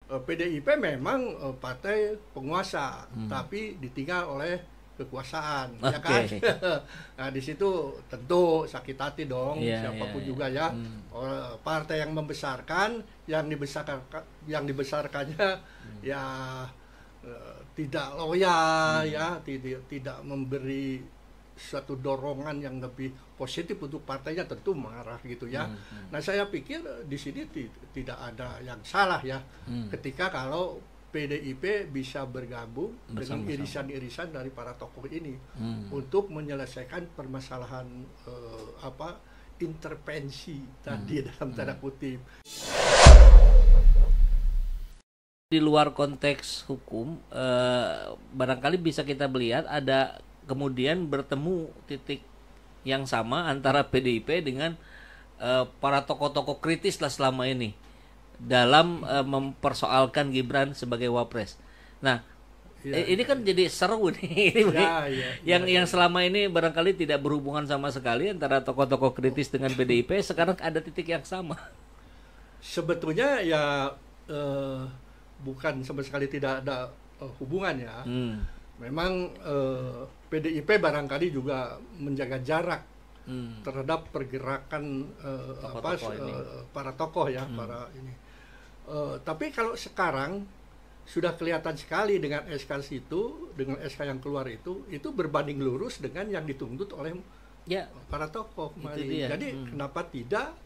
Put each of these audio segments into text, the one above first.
PDIP memang partai penguasa, tapi ditinggal oleh kekuasaan, ya kan? Nah, di situ tentu sakit hati dong, siapapun juga ya. Partai yang membesarkan, yang dibesarkannya ya tidak loyal, ya, tidak memberi suatu dorongan yang lebih positif untuk partainya, tentu marah gitu ya. Nah, saya pikir di sini tidak ada yang salah ya, ketika kalau PDIP bisa bergabung dengan irisan-irisan dari para tokoh ini untuk menyelesaikan permasalahan intervensi tadi dalam tanda kutip. Di luar konteks hukum, barangkali bisa kita melihat ada kemudian bertemu titik yang sama antara PDIP dengan para tokoh-tokoh kritis lah selama ini dalam mempersoalkan Gibran sebagai wapres. Nah, ini kan jadi seru nih. Yang selama ini barangkali tidak berhubungan sama sekali antara tokoh-tokoh kritis dengan PDIP, sekarang ada titik yang sama. Sebetulnya ya bukan sama sekali tidak ada hubungan ya. Memang PDIP barangkali juga menjaga jarak terhadap pergerakan para tokoh ya, para ini. Tapi kalau sekarang sudah kelihatan sekali dengan SK itu, dengan SK yang keluar itu berbanding lurus dengan yang dituntut oleh para tokoh. Jadi kenapa tidak,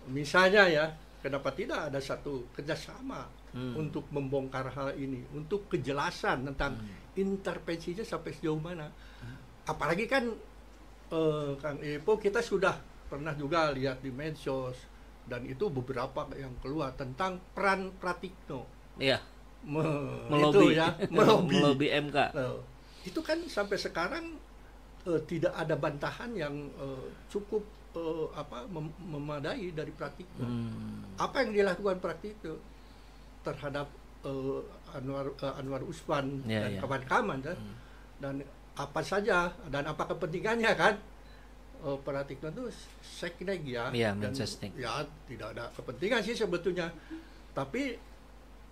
misalnya ya, kenapa tidak ada satu kerjasama untuk membongkar hal ini, untuk kejelasan tentang intervensinya sampai sejauh mana. Apalagi kan Kang Epo, kita sudah pernah juga lihat di medsos, dan itu beberapa yang keluar tentang peran Pratikno. Iya. Melobi MK. Itu kan sampai sekarang tidak ada bantahan yang cukup memadai dari Pratikno. Apa yang dilakukan Pratikno terhadap Anwar Usman dan kawan-kawan dan apa saja dan apa kepentingannya kan? Pratikno itu sekneg ya, dan ya tidak ada kepentingan sih sebetulnya, tapi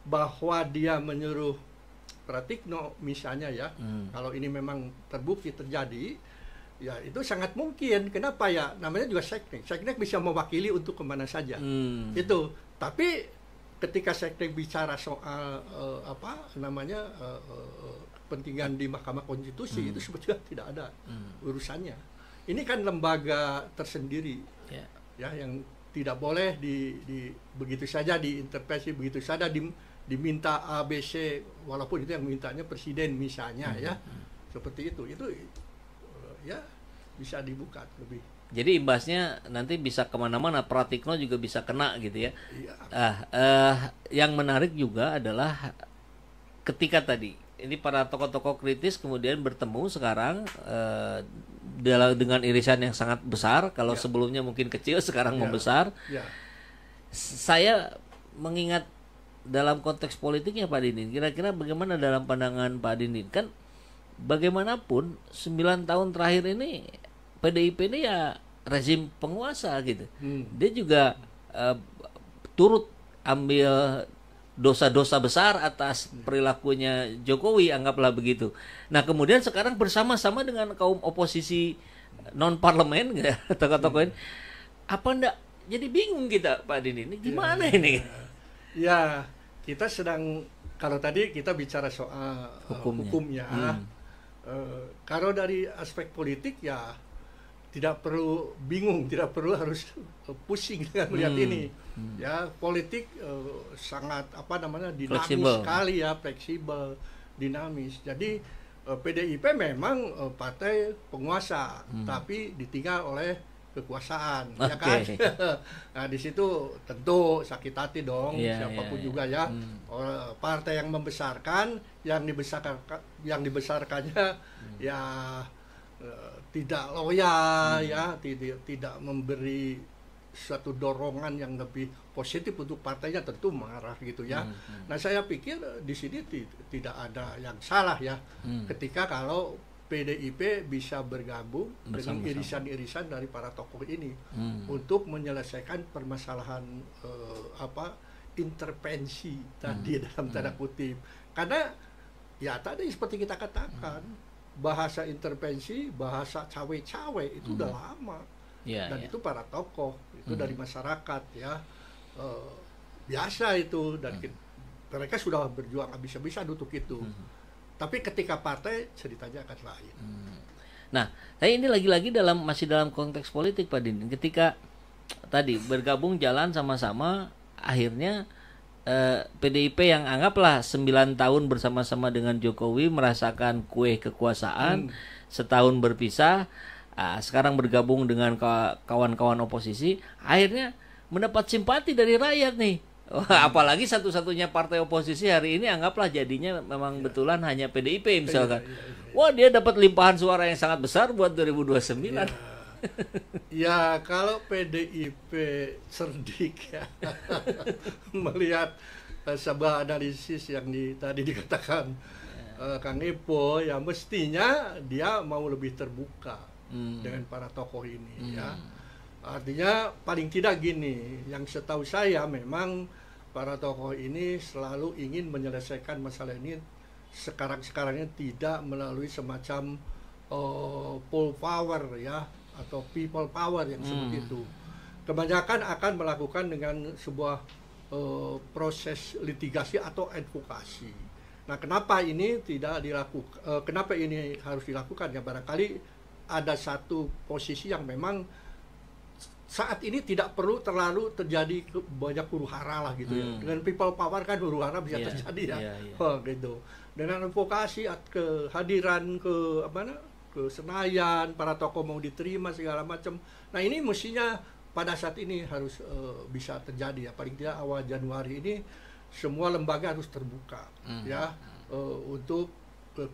bahwa dia menyuruh Pratikno misalnya ya, kalau ini memang terbukti terjadi, ya itu sangat mungkin. Kenapa ya? Namanya juga sekneg bisa mewakili untuk kemana saja. Itu. Tapi ketika sekneg bicara soal kepentingan di Mahkamah Konstitusi, itu sebetulnya tidak ada urusannya. Ini kan lembaga tersendiri, ya, yang tidak boleh begitu saja diintervensi, begitu saja diminta ABC, walaupun itu yang mintanya presiden misalnya, ya, seperti itu ya bisa dibuka lebih. Jadi imbasnya nanti bisa kemana-mana, Pratikno juga bisa kena gitu ya. Yang menarik juga adalah ketika tadi ini para tokoh-tokoh kritis kemudian bertemu sekarang dengan irisan yang sangat besar. Kalau sebelumnya mungkin kecil, sekarang membesar. Saya mengingat dalam konteks politiknya Pak Dinin, kira-kira bagaimana dalam pandangan Pak Dinin? Kan bagaimanapun 9 tahun terakhir ini PDIP ini ya rezim penguasa gitu. Dia juga turut ambil dosa-dosa besar atas perilakunya Jokowi, anggaplah begitu. Nah, kemudian sekarang bersama-sama dengan kaum oposisi non-parlemen, tokoh-tokoh ini, apa enggak jadi bingung kita Pak Dini, ini gimana ini? Ya, kita sedang, kalau tadi kita bicara soal hukumnya. Kalau dari aspek politik ya tidak perlu bingung, tidak perlu harus pusing dengan melihat ini. Ya, politik sangat dinamis sekali ya, fleksibel, dinamis. Jadi PDIP memang partai penguasa, tapi ditinggal oleh kekuasaan, ya kan? Nah, di situ tentu sakit hati dong, siapapun juga ya. Partai yang membesarkan, yang dibesarkannya ya tidak loyal, ya, tidak memberi suatu dorongan yang lebih positif untuk partainya, tentu marah gitu ya. Nah, saya pikir di sini tidak ada yang salah ya, ketika kalau PDIP bisa bergabung dengan irisan-irisan dari para tokoh ini untuk menyelesaikan permasalahan intervensi tadi dalam tanda kutip, karena ya tadi seperti kita katakan bahasa intervensi, bahasa cawe-cawe itu udah lama dan itu para tokoh itu dari masyarakat ya biasa itu dan mereka sudah berjuang habis-habisan untuk itu. Tapi ketika partai ceritanya akan lain. Nah, tapi ini lagi-lagi masih dalam konteks politik Pak Dindin. Ketika tadi bergabung jalan sama-sama, akhirnya PDIP yang anggaplah 9 tahun bersama-sama dengan Jokowi merasakan kue kekuasaan, setahun berpisah, sekarang bergabung dengan kawan-kawan oposisi, akhirnya mendapat simpati dari rakyat nih. Apalagi satu-satunya partai oposisi hari ini anggaplah jadinya memang betulan hanya PDIP misalkan. Wah, dia dapat limpahan suara yang sangat besar buat 2029. Ya kalau PDIP cerdik ya melihat sebuah analisis yang tadi dikatakan Kang Epo, ya mestinya dia mau lebih terbuka dengan para tokoh ini ya. Artinya paling tidak gini, yang setahu saya memang para tokoh ini selalu ingin menyelesaikan masalah ini sekarang-sekarangnya tidak melalui semacam people power ya atau people power yang seperti itu. Kebanyakan akan melakukan dengan sebuah proses litigasi atau advokasi. Nah, kenapa ini tidak dilakukan? Kenapa ini harus dilakukan? Ya barangkali ada satu posisi yang memang saat ini tidak perlu terlalu terjadi banyak huru-hara lah gitu ya. Dengan people power kan huru-hara bisa terjadi ya. Gitu. Dengan advokasi kehadiran ke Senayan, para tokoh mau diterima segala macam. Nah, ini mestinya pada saat ini harus bisa terjadi ya. Paling tidak awal Januari ini semua lembaga harus terbuka ya untuk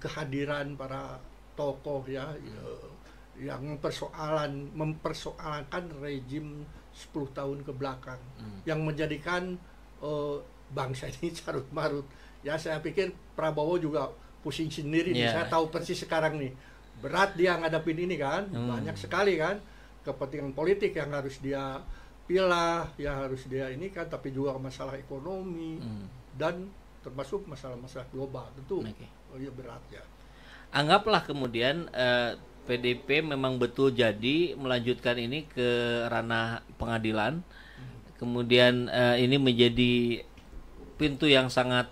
kehadiran para tokoh ya. Yang mempersoalkan rejim 10 tahun ke belakang yang menjadikan bangsa ini carut marut ya. Saya pikir Prabowo juga pusing sendiri nih. Saya tahu persis sekarang nih berat dia ngadapin ini kan, banyak sekali kan kepentingan politik yang harus dia pilah, yang harus dia ini kan, tapi juga masalah ekonomi dan termasuk masalah-masalah global tentu berat ya. Anggaplah kemudian PDIP memang betul jadi melanjutkan ini ke ranah pengadilan, kemudian ini menjadi pintu yang sangat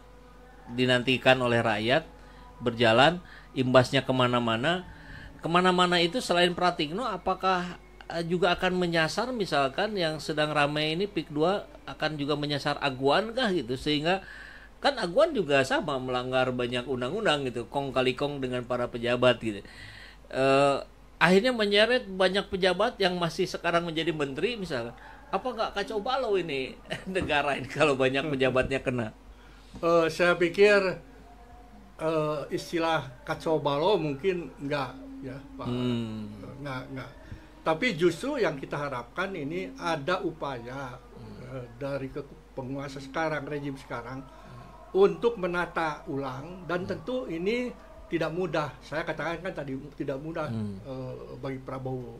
dinantikan oleh rakyat, berjalan, imbasnya kemana-mana itu selain Pratikno, apakah juga akan menyasar misalkan yang sedang ramai ini PIK 2 akan juga menyasar Aguan kah gitu, sehingga kan Aguan juga sama melanggar banyak undang-undang gitu, kong kali kong dengan para pejabat gitu. Akhirnya menyeret banyak pejabat yang masih sekarang menjadi menteri misalkan. Apa nggak kacau balau ini negara ini kalau banyak pejabatnya kena? Saya pikir istilah kacau balau mungkin enggak ya Pak. Enggak. Tapi justru yang kita harapkan ini ada upaya dari penguasa sekarang, rejim sekarang untuk menata ulang, dan tentu ini tidak mudah. Saya katakan kan tadi tidak mudah bagi Prabowo.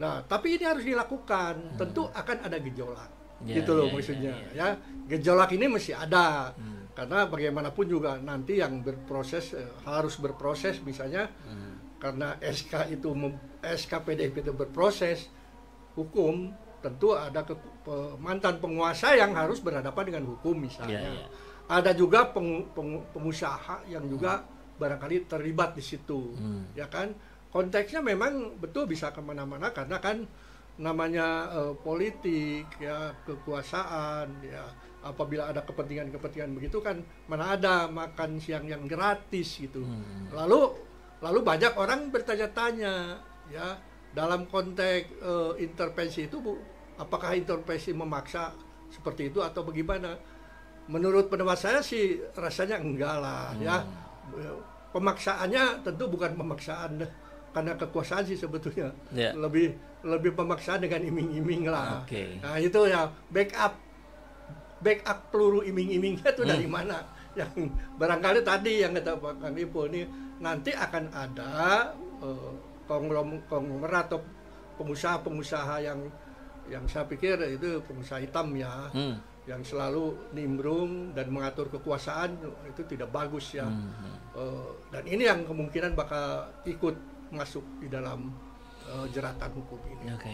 Nah, tapi ini harus dilakukan. Tentu akan ada gejolak. Gitu loh maksudnya. Ya, gejolak ini mesti ada. Karena bagaimanapun juga nanti yang berproses harus berproses misalnya karena SK PDIP itu berproses hukum, tentu ada mantan penguasa yang harus berhadapan dengan hukum misalnya. Ada juga pengusaha yang juga barangkali terlibat di situ, ya kan? Konteksnya memang betul bisa kemana-mana karena kan namanya politik, ya kekuasaan, ya apabila ada kepentingan begitu kan mana ada makan siang yang gratis gitu. Lalu banyak orang bertanya-tanya, ya dalam konteks intervensi itu apakah intervensi memaksa seperti itu atau bagaimana? Menurut pendapat saya sih rasanya enggak lah, ya. Pemaksaannya tentu bukan pemaksaan karena kekuasaan sih sebetulnya, lebih pemaksaan dengan iming-iming lah. Nah itu ya backup peluru iming-imingnya itu dari mana? Yang barangkali tadi yang kata Pak Kang Ipo ini nanti akan ada konglomerat atau pengusaha-pengusaha yang saya pikir itu pengusaha hitam ya. yang selalu nimbrung dan mengatur kekuasaan itu tidak bagus ya. Dan ini yang kemungkinan bakal ikut masuk di dalam jeratan hukum ini. Oke.